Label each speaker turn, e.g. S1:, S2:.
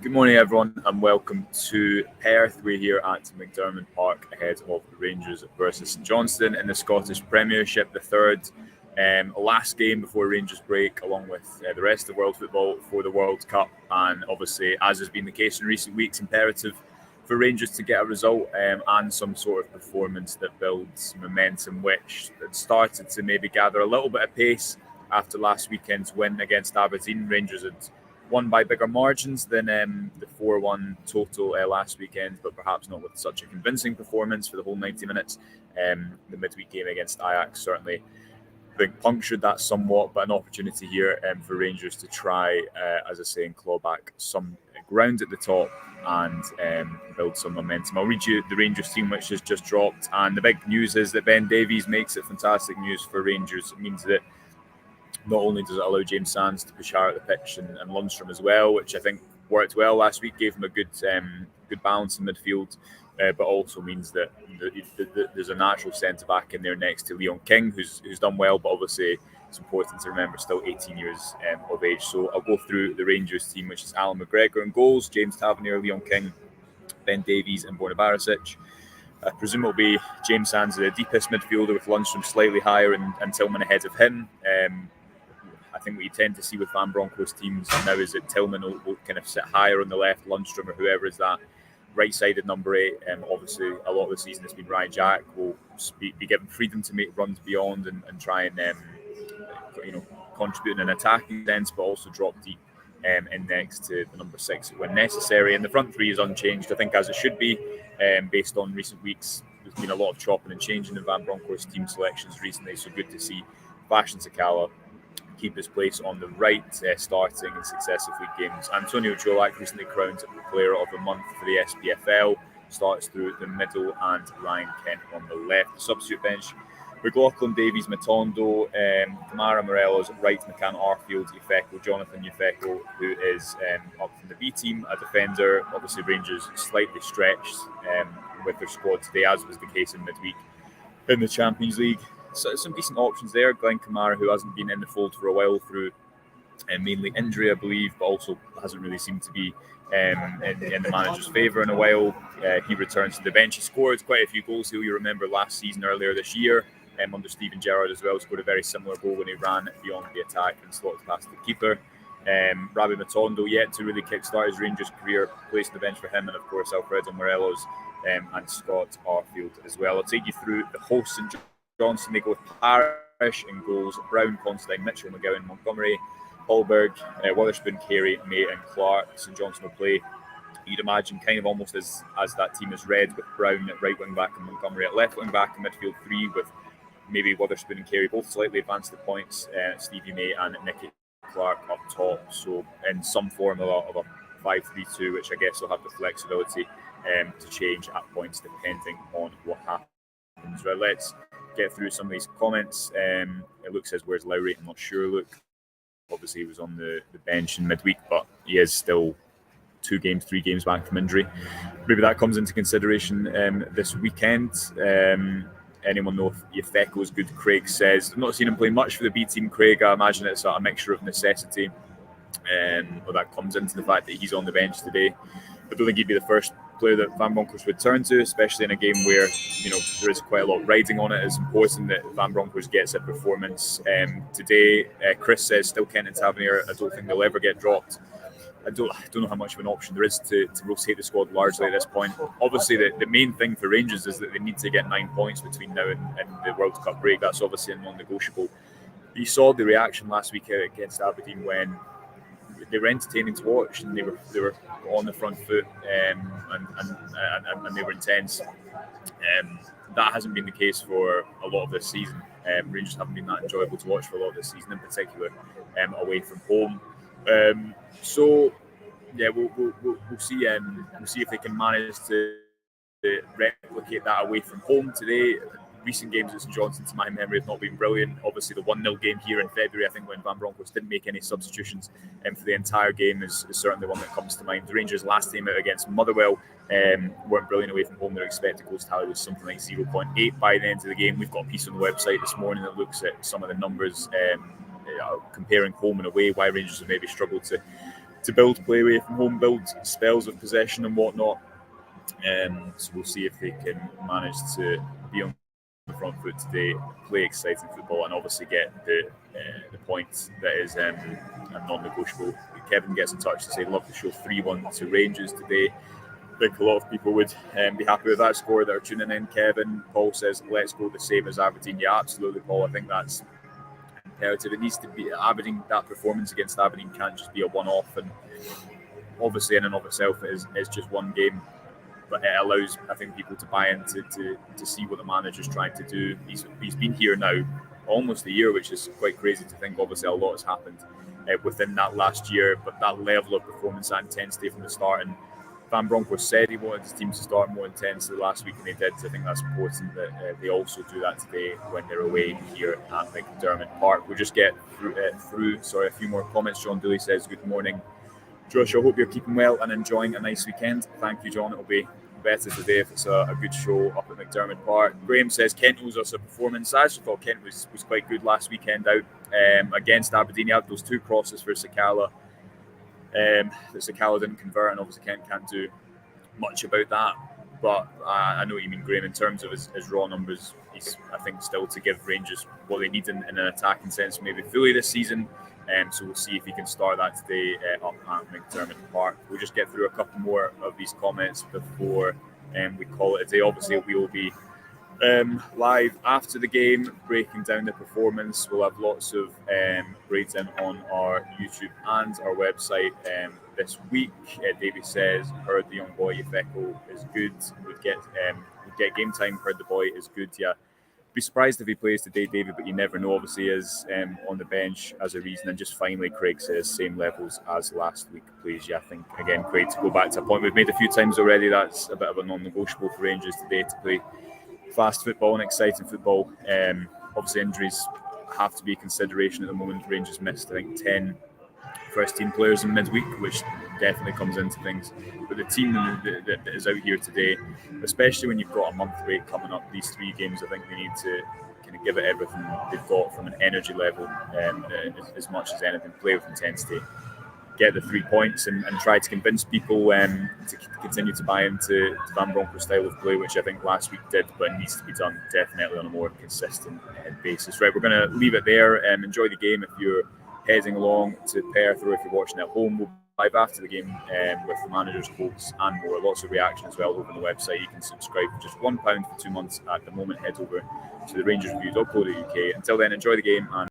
S1: Good morning, everyone, and welcome to Perth. We're here at McDiarmid Park ahead of Rangers versus Johnstone in the Scottish Premiership, the third last game before Rangers break, along with the rest of world football for the World Cup. And obviously, as has been the case in recent weeks, imperative for Rangers to get a result and some sort of performance that builds momentum, which had started to maybe gather a little bit of pace after last weekend's win against Aberdeen. Rangers had won by bigger margins than the 4-1 total last weekend, but perhaps not with such a convincing performance for the whole 90 minutes. The midweek game against Ajax certainly punctured that somewhat, but an opportunity here for Rangers to try, as I say, and claw back some ground at the top and build some momentum. I'll read you the Rangers team, which has just dropped, and the big news is that Ben Davies makes it fantastic news for Rangers. It means that not only does it allow James Sands to push hard at the pitch and Lundstram as well, which I think worked well last week, gave him a good balance in midfield, but also means that there's a natural centre-back in there next to Leon King, who's done well, but obviously it's important to remember still 18 years of age. So I'll go through the Rangers team, which is Alan McGregor in goals, James Tavernier, Leon King, Ben Davies and Borna Barisic. I presume it'll be James Sands, the deepest midfielder, with Lundstram slightly higher and Tillman ahead of him. I think what you tend to see with Van Bronckhorst teams now is that Tillman will kind of sit higher on the left, Lundstram or whoever is that right-sided number 8. Obviously, a lot of the season has been Ryan Jack will be given freedom to make runs beyond and try and contribute in an attacking sense, but also drop deep in next to the number 6 when necessary. And the front three is unchanged, I think, as it should be, based on recent weeks. There's been a lot of chopping and changing in Van Bronckhorst team selections recently, so good to see Fashion Sakala keep his place on the right, starting in successive league games. Antonio Colak, recently crowned Player of the Month for the SPFL, starts through the middle, and Ryan Kent on the left. The substitute bench: McLaughlin, Davies, Matondo, Kamara, Morelos, Wright, McCann, Arfield, Jonathan Yefeko, who is up from the B team, a defender. Obviously, Rangers slightly stretched with their squad today, as was the case in midweek in the Champions League. So some decent options there. Glenn Kamara, who hasn't been in the fold for a while through mainly injury, I believe, but also hasn't really seemed to be in the manager's favour in a while. He returns to the bench. He scored quite a few goals, who you remember last season, earlier this year, under Steven Gerrard as well. Scored a very similar goal when he ran beyond the attack and slotted past the keeper. Rabbi Matondo yet to really kickstart his Rangers career, placed on the bench for him, and of course Alfredo Morelos and Scott Arfield as well. I'll take you through the hosts and Johnstone. They go with Parish in goals, Brown, Considine, Mitchell, McGowan, Montgomery, Hallberg, Witherspoon, Carey, May and Clark. St Johnstone will play, you'd imagine, kind of almost as that team is read, with Brown at right wing back and Montgomery at left wing back, in midfield 3 with maybe Witherspoon and Carey both slightly advanced at points, Stevie May and Nicky Clark up top. So in some form of a 5-3-2, which I guess will have the flexibility to change at points depending on what happens. Right, let's get through some of these comments. Luke says, where's Lowry? I'm not sure, Luke. Obviously, he was on the bench in midweek, but he is still 3 games back from injury. Maybe that comes into consideration this weekend. Anyone know if Yefeko is good? Craig says, I've not seen him play much for the B team, Craig. I imagine it's a mixture of necessity. But that comes into the fact that he's on the bench today. I don't think he'd be the first player that Van Bronckhorst would turn to, especially in a game where there is quite a lot riding on it. It's important that Van Bronckhorst gets a performance today. Chris says, still Kent and Tavernier. I don't think they'll ever get dropped. I don't know how much of an option there is to rotate the squad largely at this point. Obviously, the main thing for Rangers is that they need to get 9 points between now and the World Cup break. That's obviously a non-negotiable. You saw the reaction last week against Aberdeen when they were entertaining to watch, and they were on the front foot, and they were intense. That hasn't been the case for a lot of this season. Rangers haven't been that enjoyable to watch for a lot of this season, in particular away from home. So yeah, we'll see. We'll see if they can manage to replicate that away from home today. Recent games at St Johnstone, to my memory, have not been brilliant. Obviously, the 1-0 game here in February, I think, when Van Bronckhorst didn't make any substitutions for the entire game, is certainly one that comes to mind. The Rangers' last time out against Motherwell weren't brilliant away from home. Their expected goals tally was something like 0.8 by the end of the game. We've got a piece on the website this morning that looks at some of the numbers comparing home and away, why Rangers have maybe struggled to build play away from home, build spells of possession and whatnot. So we'll see if they can manage to be on the front foot today, play exciting football, and obviously get the point that is a non-negotiable. Kevin gets in touch to say, love to show 3-1 to Rangers today. I think a lot of people would be happy with that score that are tuning in. Kevin, Paul says, let's go the same as Aberdeen. Yeah, absolutely, Paul. I think that's imperative. It needs to be Aberdeen. That performance against Aberdeen can't just be a one-off, and obviously in and of itself it is just one game, but it allows, I think, people to buy into to see what the manager's trying to do. He's been here now almost a year, which is quite crazy to think. Obviously a lot has happened within that last year, but that level of performance and intensity from the start, and Van Bronckhorst said he wanted his team to start more intensely last week, and they did. I think that's important that they also do that today when they're away here at McDiarmid Park. We'll just get through a few more comments. John Dooley says, good morning, Josh, I hope you're keeping well and enjoying a nice weekend. Thank you, John. It'll be better today if it's a good show up at McDiarmid Park. Graham says Kent owes us a performance. I actually thought Kent was quite good last weekend out against Aberdeen. He had those 2 crosses for Sakala that Sakala didn't convert, and obviously Kent can't do much about that. But I know what you mean, Graham. In terms of his raw numbers, he's, I think, still to give Rangers what they need in an attacking sense, maybe fully this season. So we'll see if he can start that today up at McDiarmid Park. We'll just get through a couple more of these comments before we call it a day. Obviously, we will be live after the game, breaking down the performance. We'll have lots of breakdown on our YouTube and our website this week. David says, heard the young boy Yefeko is good. Would get game time. Heard the boy is good. Yeah. Be surprised if he plays today, David, but you never know. Obviously, he is on the bench as a reason. And just finally, Craig says same levels as last week, please. Yeah, I think again, Craig, to go back to a point we've made a few times already, that's a bit of a non-negotiable for Rangers today to play fast football and exciting football. Obviously, injuries have to be a consideration at the moment. Rangers missed, I think, 10 first-team players in midweek, which definitely comes into things. But the team that is out here today, especially when you've got a month break coming up, these 3 games, I think they need to kind of give it everything they've got from an energy level, as much as anything, play with intensity, get the 3 points and try to convince people to continue to buy into Van Bronckhorst's style of play, which I think last week did, but it needs to be done definitely on a more consistent basis. Right, we're going to leave it there. Enjoy the game if you're heading along to Perth, or if you're watching at home. We'll be live after the game with the manager's quotes and more. Lots of reaction as well over on the website. You can subscribe for just £1 for 2 months at the moment. Head over to the rangersreview.co.uk. Until then, enjoy the game and